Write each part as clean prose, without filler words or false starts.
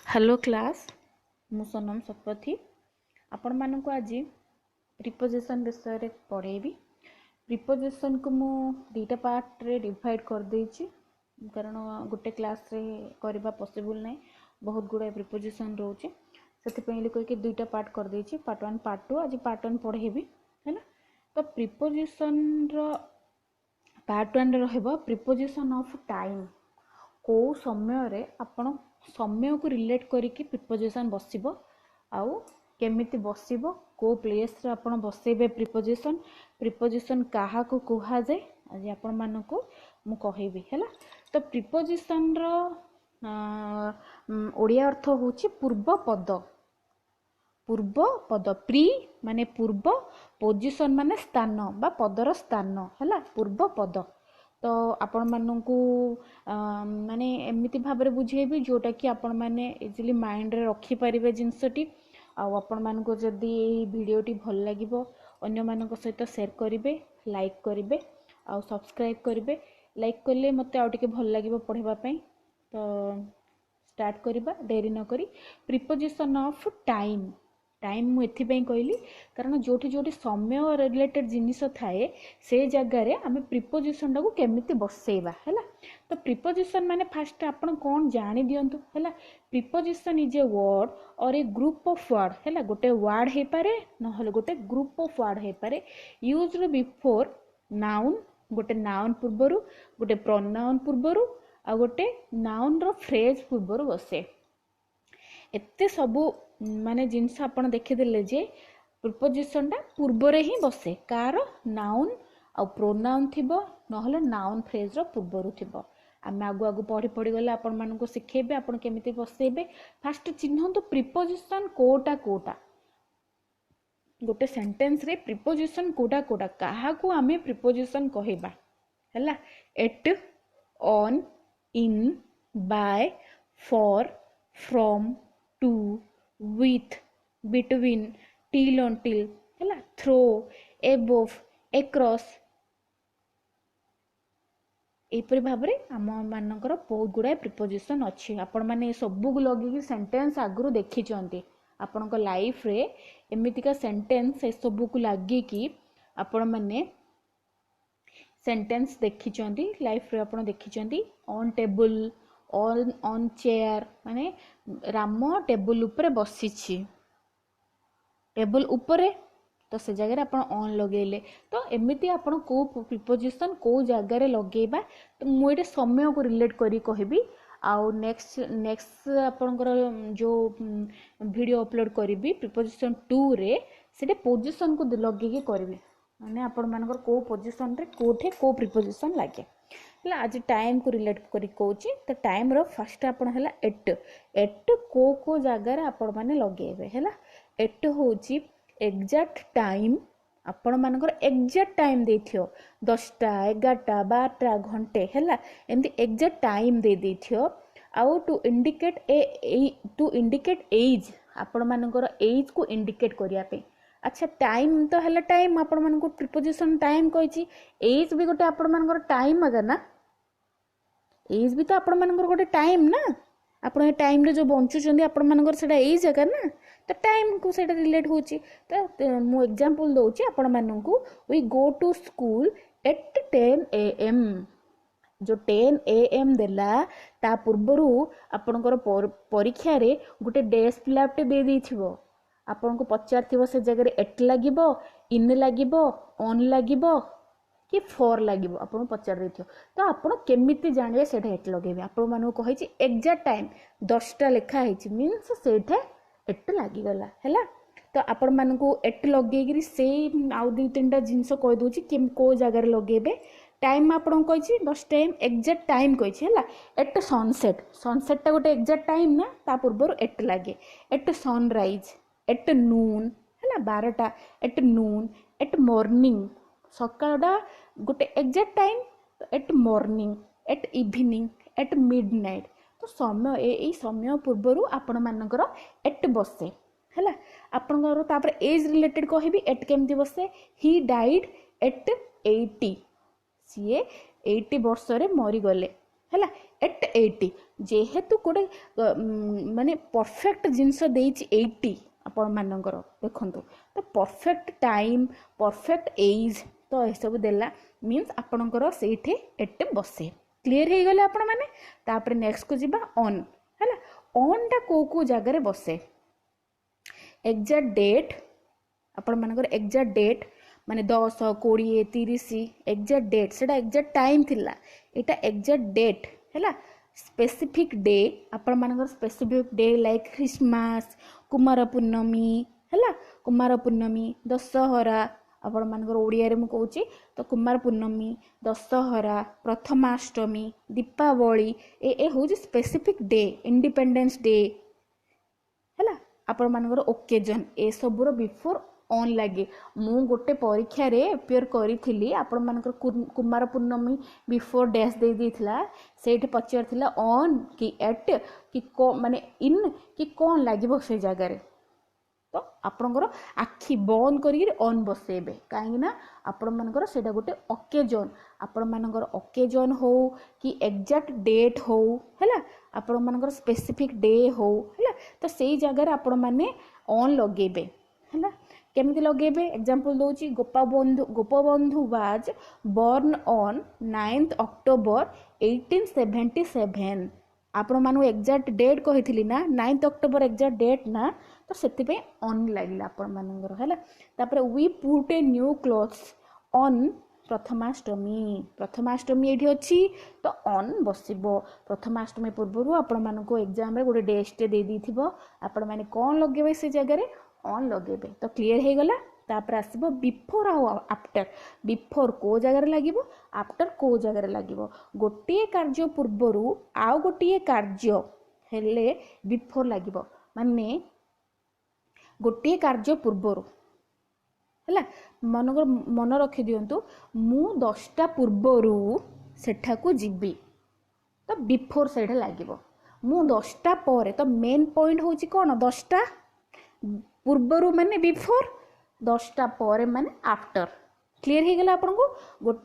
Hello class मु सोनम शतपथी आपण मानक आज प्रिपोजिशन विषय रे पढ़ेबी। प्रिपोजिशन को मु दुईटा पार्ट रे डिवाइड कर देछि कारण गोटे क्लास रे करबा पॉसिबल नै, बहुत गुडा प्रिपोजिशन रोचे सेति पहिले कोइ के दुईटा पार्ट कर देछि, पार्ट 1 पार्ट 2 आज पार्ट 1 पढ़ेबी हैना। तो प्रिपोजिशन रो पार्ट 1 रे रहबो प्रिपोजिशन ऑफ टाइम। को समय रे आपण समय को रिलेट करिकी प्रिपोजिशन बसिबो आउ केमिति बसिबो को प्लेस रे आपण बसेबे प्रिपोजिशन काहा को कुहा जाय आज आपण मानको मु कहिबी हैला। तो प्रिपोजिशन रो ओडिया अर्थ होची पूर्व पद प्री माने पूर्व, पोजिशन माने स्थान बा पदर स्थान हैला पूर्व पद। तो आपण मानू माने एमती भाव में बुझेबी जोटा कि आपण माने इजिली माइंड रे रखी पारिबे जिंसटी। आपण मानू जदि वीडियोटी भल लागिबो अन्य मानक सहित शेयर करिवे, लाइक करिवे आ सब्सक्राइब करिवे। लाइक करले मते आ टिके भल लागिबो पढ़ेबा पई। तो स्टार्ट करिबा देरी न करी। प्रिपोजिशन ऑफ टाइम मु एथिपई कहली कारण जोठी जोठी समय रिलेटेड जिनिस थाए से जगह रे आमे प्रिपोजिशन टाको केमिति बसेबा हैला। तो प्रिपोजिशन माने फास्ट आपण कोन जानि दियंतु हैला। प्रिपोजिशन इज ए वर्ड और ए ग्रुप ऑफ वर्ड हैला। गोटे वर्ड हे पारे न हले गोटे ग्रुप ऑफ वर्ड हे पारे यूज्ड बिफोर नाउन, गोटे नाउन पूर्वरु, गोटे प्रोनाउन पूर्वरु आ गोटे नाउन रो फ्रेज पूर्वरु बसे। एते सबु माने जिनस आपण देखिदेले जे प्रिपोजिशन टा पूर्वरे ही बसे कार नाउन आ प्रोनाउन थिबो नहले नाउन फ्रेज रो पूर्वरु थिबो। आमे आगु आगु पढ़ी पढ़ी गले आपण मानको सिखेबे आपण केमिति बसेबे। फास्ट चिन्हंतु प्रिपोजिशन कोटा गोटे सेंटेंस रे प्रिपोजिशन कोटा काहा को आमे प्रिपोजिशन कहिबा हैला। At, on, in, by, for, from, to, with, between, till, until हैला, through, above, across। एपरि भाबरे आम मानकर बहुत गुडा प्रिपोजिशन अछि। आपण माने सबु को लगी सेंटेंस आगुरु देखि चंती आपण को लाइफ रे एमितिका सेंटेंस ए सबु को लागी कि आपण माने सेंटेंस देखि चंती लाइफ रे आपण देखि चंती। ऑन टेबल, ऑन चेयर माने राम टेबल ऊपर बसिछि, टेबल ऊपर तो से जगह आपण ऑन लगेले। तो एमिति आपण को प्रिपोजिशन को जगह रे लगेबा। तो मु एटे समय को रिलेट करी कहबी आउ नेक्स्ट आपनकर जो वीडियो अपलोड करिवि प्रिपोजिशन 2 रे सेटे पोजीशन को लगे के करबी माने आपण मानकर को पोजीशन रे कोठे को प्रिपोजिशन लागे। आज टाइम को रिलेट करी कहूची। तो टाइम रो फर्स्ट आपण हला एट को जगह आपण माने लगेबे हैला। एट होची एग्जैक्ट टाइम आपण मानकर एग्जैक्ट टाइम देथियो 10टा 11टा 12टा घंटे हैला एंदी एग्जैक्ट टाइम दे देथियो। आउ टू इंडिकेट एज आपण मानकर एज को इंडिकेट करिया पे। अच्छा टाइम तो हला टाइम आपण मानको प्रिपोजिशन टाइम कहची। एज भी गोटे आपण मानकर टाइम अगर ना एज भी तो आपण मानकर गोटे टाइम ना। आपण टाइम रे जो बंचुचंदी आपण मानकर सेटा एज अगर ना तो टाइम को सेटा रिलेट होची। तो मु एग्जांपल दोची आपण माननको we go to school at 10 AM। जो 10 AM देला ता पूर्वरु आपणकर परीक्षा रे गोटे डेस्क लैपटे दे देथिबो। आपन को पचारथिबो से जगह रे एट लागिबो, इन लागिबो, ऑन लागिबो कि फॉर लागिबो आपन पचार देथियो। तो आपन केमिति जानिबे सेठा एट लगेबे। आपन मानु कहिछि एग्जैक्ट टाइम 10टा लेखा हिछि मींस सेठा एट लागि गला हैला। तो आपण मानकू एट लगेगिरी से आउ दु तीनटा जिंस कह दोछि कि को जगह रे लगेबे। टाइम आपण कहिछि 10 टाइम एग्जैक्ट टाइम कहिछि हैला। एट सनसेट ता गोटे एग्जैक्ट टाइम ना ता पूर्वरु एट लागे। एट सनराइज, एट नून हैला 12टा, एट नून, एट मॉर्निंग सकाळडा गोटे एग्जैक्ट टाइम। तो at morning, at evening, at midnight. तो समय ए समय पूर्वरु आपण मानकर एट बसे हैला। आपनकर तापर एज रिलेटेड कहबी एट केमती बसे। ही डाइड एट 80 सीए 80 वर्ष रे मरी गले है एट 80 जेहेतु गोटे माने परफेक्ट जिनस देइछि 80 आपण मानकर देखु तो परफेक्ट टाइम परफेक्ट एज तो यह सब देला मीन्स आपणकर से एटे बसे क्लीयर हो गले आपण मैंने तापर नेक्स्ट को जीवा ऑन है ऑन टा को जगह बसे एग्जैक्ट डेट आपण मानकर एग्जैक्ट डेट माने 10 20 30 एग्जैक्ट डेट से एग्जैक्ट टाइम थिला एटा एग्जैक्ट डेट है स्पेसिफिक डे आपण मानकर specific day like Christmas Kumar Purnima है कुमार पूर्णमी दशहरा आपण मानकर ओडिया रे मु कहूची तो कुमार पूर्णमी दशहरा प्रथमाष्टमी दीपावली ए हूँ स्पेसिफिक डे इंडिपेंडेंस डे है आपण मानकर ओकेजन ए सबुर बिफोर ऑन लगे मु गोटे परीक्षा रे अपियर करी आपण मानकर कुमार पूर्णमी बिफोर डैश दे देथिला सेठी पचार थिला ऑन कि एट कि को माने इन कि कोन लागिबो से जगह रे तो आपणकर आखि बंद करी ऑन बसेबे कहीं ना आपण मानकर सेटा गोटे ओकेजन आपण मानकर ओकेजन हो कि एग्जैक्ट डेट हो है आपण मानकर स्पेसिफिक डे हो है तो सेई जगह आपण माने ऑन लगेबे है केमिति लगेबे एग्जांपल दोची Gopabandhu was born on 9th October 1877 आपण मानु एग्जैक्ट डेट कहिथिली ना 9th October एग्जैक्ट डेट ना तो सेति पे ऑन लागला आपण मानकर हैला तापर we put a new clothes on Prathamastami एठी अछि तो ऑन बसिबो प्रथमाष्टमी पूर्व आपण मानको एग्जाम रे गोटे डेट दे दिथिबो आपण माने कोन लगेबे से जगह रे ऑन लगेबे तो क्लियर हो गला तापर आसीबो बिफोर आउ आफ्टर बिफोर को जगह रे लागिबो आफ्टर को जगह रे लागिबो गोटे कार्य पूर्वरु आउ गोटे कार्य हेले बिफोर लागिबो माने गोटे कार्य पूर्वरु है मन रखी दिंतु मु 10टा पूर्वरु सेठा को जीवी तो बिफोर से लगे मु 10टा पर तो मेन पॉइंट हूँ कौन 10टा पूर्वरु माने बिफोर 10टा पर माने आफ्टर क्लीयर हो गला आपन को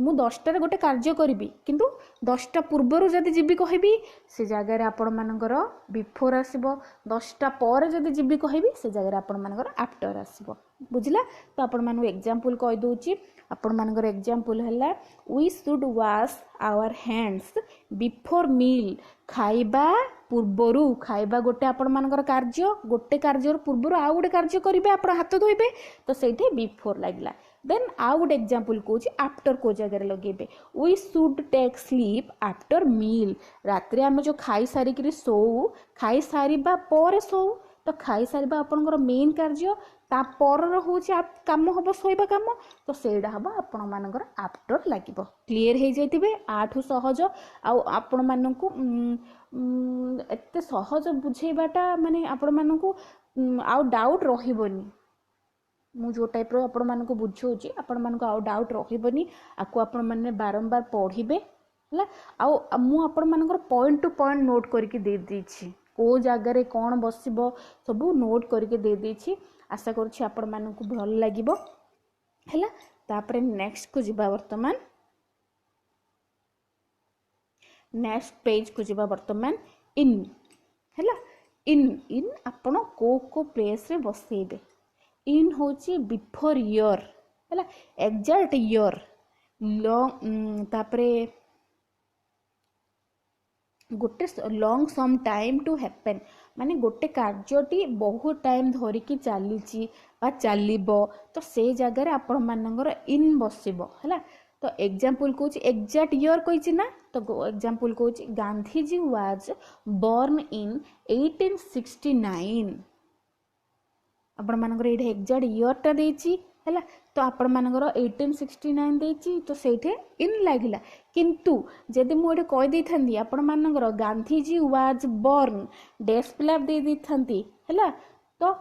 मु 10टा गोटे कार्य करी किंतु 10टा पूर्वरु जदि जीवी कहबी से जगह आपण मानकर बिफोर आसीबो 10टा पर जदि जीवी कहबी से जगह आपण मानकर आफ्टर आसीबो बुझला तो आपण मानु एग्जांपल कहि दोची आपण मानकर एग्जांपल हला we should wash our hands before meal खाइबा पूर्वरु खाइबा गोटे आपण मानकर कार्य गोटे कार्य पूर्वरु आ गोटे कार्य करिवे आपण हाथ धोइबे तो सेठी बिफोर लागला देन आउ गोटे एग्जांपल कहूँ आफ्टर को जगह लगे we should take sleep after meal रात्रि आम जो खाई सारिक शोऊ खाई सारिबा पर शोऊ तो खाई सारिबा आपनकर मेन कार्य तापर हूँ कम हम शोवा कम तो सेटा हम आपण मानकर आफ्टर लगे क्लीयर हो जाइए आठू सहज आपण मानकु एते सहज बुझेबाटा माने आपण मानकु आउ डाउट रहिबनी मु जो टाइप रो आपण मानको बुझौची आपण मानको आउ डाउट रहिबनी आकु आपण माने बारंबार पढिबे हला आउ मु आपण मानकर पॉइंट टू पॉइंट नोट करके दे दीछि को जगह रे कोन बसिबो सब नोट करके दे दीछि आशा करछि आपण मानको भल लागिबो हला तापरे नेक्स्ट को जिबा वर्तमान नेक्स्ट पेज को जिबा वर्तमान इन हला इन आपण को प्लेस रे बसेबे इन होची बिफोर ईयर है एग्जैक्ट ईयर लॉन्ग तापरे गोटे long some time to happen माने गोटे कार्यटी बहुत टाइम धरिकी चली चलो तो से जगह आपण मानकर इन बसिबो है तो एग्जांपल कहूँ एग्जैक्ट ईयर कही ना तो एग्जांपल कहूँ गांधीजी वाज बॉर्न इन 1869 आपण मानकर ये एग्जैक्ट ईयरटा देछि हैला तो आपण मानकर 1869 देछि तो सेठे इन लागिला किंतु जदि मु एटे कहि दै थांदी आपण मानकर गांधीजी वाज बॉर्न डेस प्लैप दे दै थांदी हैला तो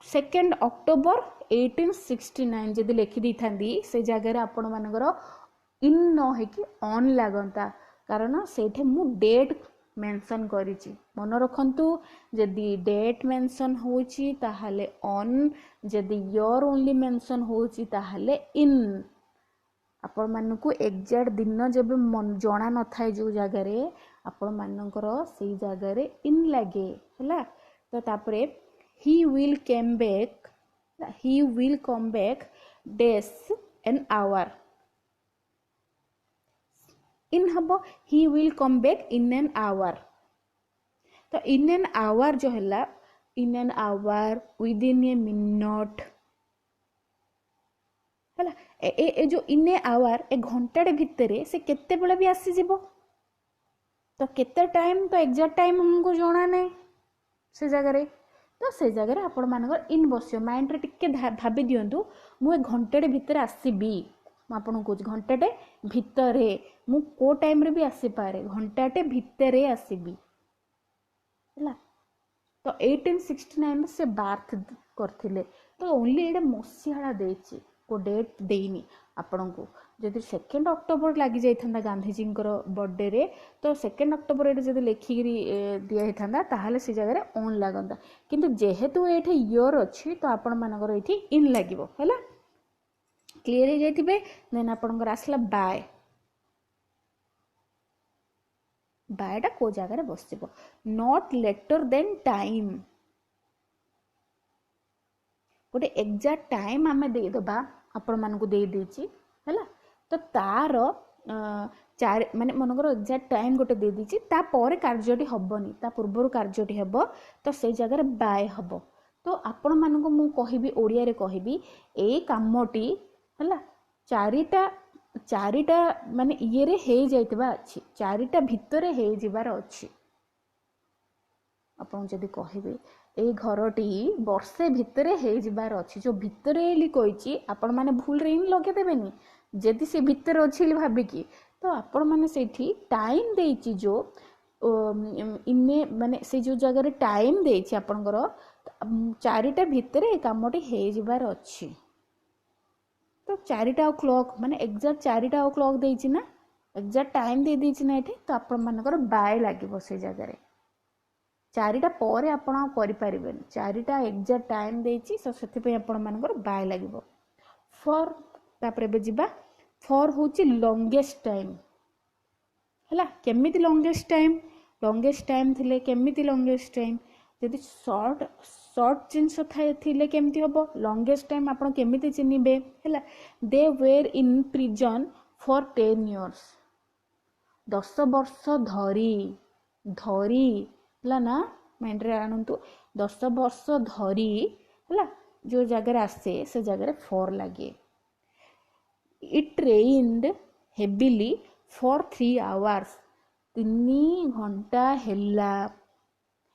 2 October 1869 जदि लिखि दै थांदी से जगह रे आपण मानकर इन न है कि ऑन लागंता कारण सेठे मु डेट मेंशन करिछि मन रखंतु जदि डेट मेंशन होछि ताहाले ऑन जदि ईयर ओनली मेंशन होछि ताहाले इन आपण मानकु एग्जैक्ट दिन जब जना न थाए जो जगार आपण मानकर से जगार इन लगे है। तो तापरे he will come back days an hour in हबो he will come back in an hour। तो in an hour जो है in an hour within a minute है। ए जो इन ए आवर ए घंटाटे भितर से केते बेले भी आसी जीवो। तो केते टाइम तो एग्जैक्ट टाइम हमको जଣା नहीं से जगह रे। तो से जगह आपण मानकर इन बसियो माइंड रे टिके भाबी दियंतु मु ए घंटाटे भितर आसीबी। मु आपन को घंटाटे भितरे मु को टाइम रे भी आसी पारे घंटाटे भितरे आसीबी हैला। तो 1869 से बार्थ करथिले। तो ओनली एडे मसिहाड़ा देछि को डेट देनी आपण को। जदि 2 अक्टोबर लगी जाइथंदा गांधीजी बर्थडे रे तो 2 अक्टोबर एटे जदि लेखिकी दिया होता ताहले से जगह ऑन लगंदा। किंतु जेहेतु एठे ईयर अछि तो आपण मानकर एठी इन लागिवो हैला। क्लियर हो जाइथिबे। देन आपणकर आसला बाय। बायटा को जगह रे बसिबो नॉट लेटर देन टाइम। गोटे एग्जैक्ट टाइम आमे दे दबा आपण मानकु दे देछि हैला। तो तार चार माने मनकर एग्जैक्ट टाइम गोटे दे देछि ता परे कार्यटी हबनी ता पूर्वरु कार्यटी हबो तो से जगह रे बाय हबो। तो आपण मानकु मु कहिबी ओडिया रे कहिबी ए कामटी हैला चारिटा माने ये रे हे जाइतबा अछि चारिटा भितरे हे जिबार अछि। आपण जदि कहिबे ए घरटी वर्षे भितरे हे जिबार अछि जो भितरे एली कहिछि आपण माने भूल रे इन लगे देबेनी जदि से भितरे अछि भाबी कि। तो आपण माने सेठी टाइम देछि जो इने माने से जो जगह रे टाइम देछि आपनकर चारिटा भितरे ए कामटी हे जिबार अछि। तो 4टा क्लॉक माने एग्जैक्ट 4टा क्लॉक देछि ना एग्जैक्ट टाइम दे देछि ना एठी। तो आपण मानकर बाय लागिवो से जगह रे 4टा पर आपण करि परिबेन 4टा एग्जैक्ट टाइम देछि सो सेति पे आपण मानकर बाय लागिवो। फॉर तापरे बे जिबा फॉर होछि लॉन्गेस्ट टाइम हैला। केमिति लॉन्गेस्ट टाइम थिले केमिति लॉन्गेस्ट टाइम यदि शॉर्ट जिंस थाए थिले केमिति होबो लॉन्गेस्ट टाइम आपण केमिति चिनिबे हैला। They were in prison for 10 years 10 वर्ष धरी हैला ना माइंड रे आनंतु 10 वर्ष धरी हैला। जो जगह आसे से जगह फॉर लगे। It rained heavily for 3 hours 3 घंटा हैला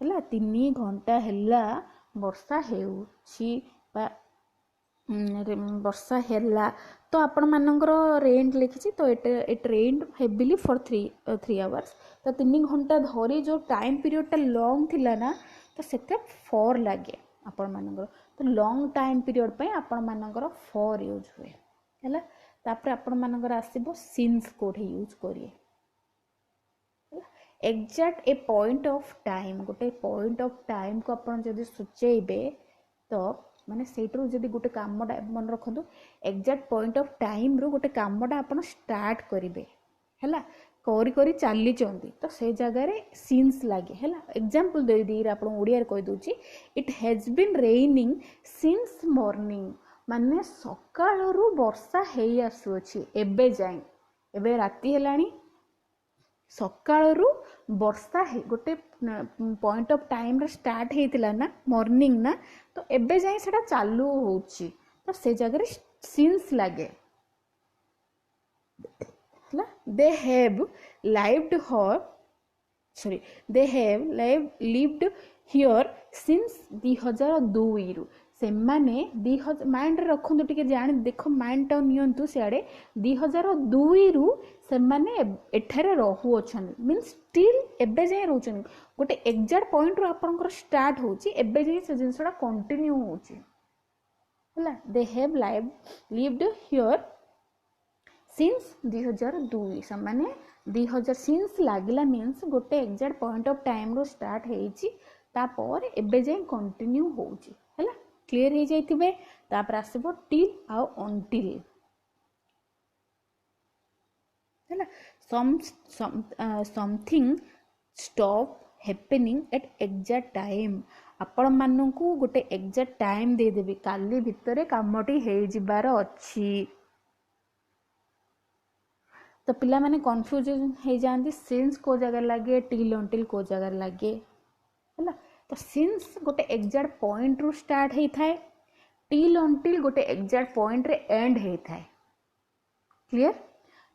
3 घंटा हैला वर्षा हेउछि बा वर्षा हैला। तो आपण मानकर रेंट लिखिछि तो it rained heavily for 3 hours. तो 3 घंटा धरी जो टाइम पीरियड टा लॉन्ग थिला ना तो सेते फॉर लागे आपण मानकर। तो लॉन्ग टाइम पीरियड पे आपण मानकर फॉर यूज हुए हैला। तापर आपण मानकर आसीबो सिंस कोठे यूज करिए exact A point of time. गोटे पॉइंट ऑफ टाइम को आपण जदि सूचेबे तो माने सेटरू जदि गोटे कामटा मन रखंतु एग्जैक्ट पॉइंट ऑफ टाइम रो गोटे कामटा आपण स्टार्ट करिवे हैला करी करी चली चंदी तो से जगह रे सिंस लागे हैला। एग्जांपल दे दी आपण ओडिया रे कहि दोची it has been raining since morning माने सकाळरू वर्षा हेई आसु अछि एबे जाई एबे राती हेलानी सकाळरू वर्षा हे गोटे पॉइंट ऑफ टाइम रे स्टार्ट हेतिला ना मॉर्निंग ना तो एबे जाई सेटा चालू होउची तो से जगह रे सिंस लागे हैला। They have lived here since 2002 रु से माने 2000 माइंड रे रखंतु टिके जानि देखो माइंड टाउन नियंतु सियाडे 2002 रु से माने एठारे रहु अछन मींस स्टिल एबे जाय रहउछन गोटे एग्जैक्ट पॉइंट रो आपनकर स्टार्ट होउची एबे जाय से जिंसडा कंटिन्यू होउची हैला। They have lived here since 2002 से माने 2000 सिंस लागिला मींस गोटे एग्जैक्ट पॉइंट ऑफ टाइम रो स्टार्ट हेची तापर एबे जाय कंटिन्यू होउची हैला। क्लियर हो जाइथिबे। तापर आसीबो टिल आ अनटिल है something stop happening at exact time आपण मानू गोटे एग्जैक्ट टाइम देदेवी काली भितर कामटी हो जिबार अच्छी तो पिला माने कंफ्यूज हो जाती सिंस को जगह लगे टिल अंटिल को जगह लगे है तो सिंस गोटे एग्जैक्ट पॉइंट रु स्टार्ट होता है टिल अंटिल गोटे एग्जैक्ट पॉइंट रे एंड होता है क्लियर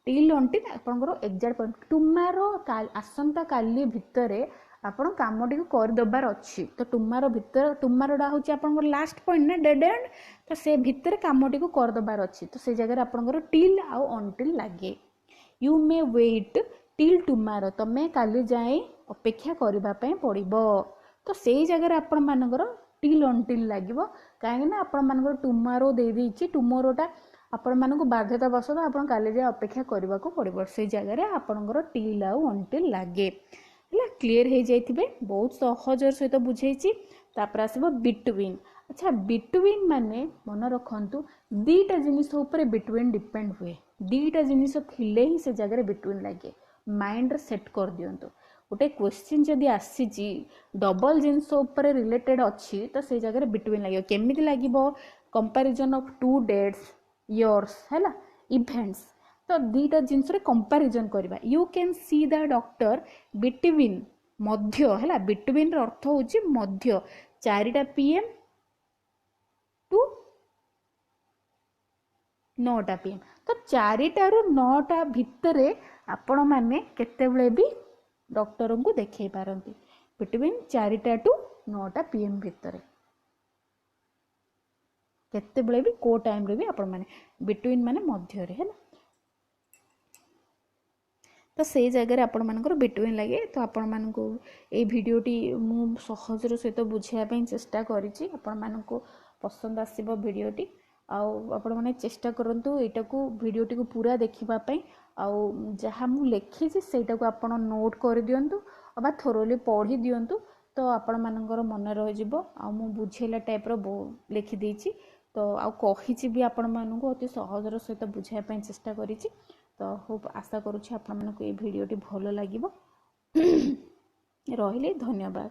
टिल अंटिल आपंकर एग्जैक्ट पॉइंट टुमारो आसंता काली भितर आपण कामटी को करदेबार अच्छी तो टुमारो भितर टुमारोटा हूँ आपंकर लास्ट पॉइंट ना डेड एंड तो से भितर कामटी को करदेबार अच्छी तो से जगह आपंकर टिल आउ अंटिल लगे you may wait till tomorrow तमें काली जाए अपेक्षा करने पड़ो तो से जगह आपण मानकर टिल अंटिल लगे कहीं आपण मानकर टुमारो दे देछि टुमारोटा आपण मानक बाध्यता बसत आपण काली जाए अपेक्षा करने को पड़ो से जगह आपणकर टिल आउ अंटिल लगे है क्लीयर हो जाइए बहुत सहजर सहित बुझेछि तापर आसब बिटवीन अच्छा बिटवीन माने मन रखंतु दीटा जिनिस ऊपर बिटवीन डिपेंड हुए दीटा जिनिस थिले ही से जगह बिटवीन लगे माइंड सेट कर दियंतु गोटे क्वेश्चन जदि आसी डबल जिनस ऊपर रिलेटेड अच्छी तो से जगह बिटवीन लगे केमिति लागिबो comparison of two dates years है इवेंट्स तो दीटा जिनस कंपैरिजन करबा you can see the doctor between मध्य है बिटवीन अर्थ होची मध्य 4टा PM टू 9टा PM तो 4टारू 9टा भितर आपण माने केतेबेले भी डॉक्टर को देखै पारंती बिटवीन 4टा टू 9टा PM भितर केतेबेले भी को टाइम रे भी आपण माने बिटवीन माने मध्य रे है तो से जगह आपण मानकर बिटवीन लगे तो आपण मानको ए वीडियोटी मु सहजर सहित बुझाइबा चेष्टा करिछि आपण मानको पसंद आसीबो वीडियोटी आपण माने चेष्टा करंतु एटा को वीडियोटी को पूरा देखिबा पई जहाँ मु लिखी सेटा को आपण नोट कर दियंतु अबा थोरोली पढ़ी दियंतु तो आपण मानकर मन रहि जिवो मु बुझेला टाइप रो लिखि देछि तो कहिछि भी आपण मानको अति सहजर सहित बुझाइबा पई चेष्टा करिछि तो खूब आशा करुछि आपण मानको ए वीडियोटी भलो लागिवो रहिले धन्यवाद।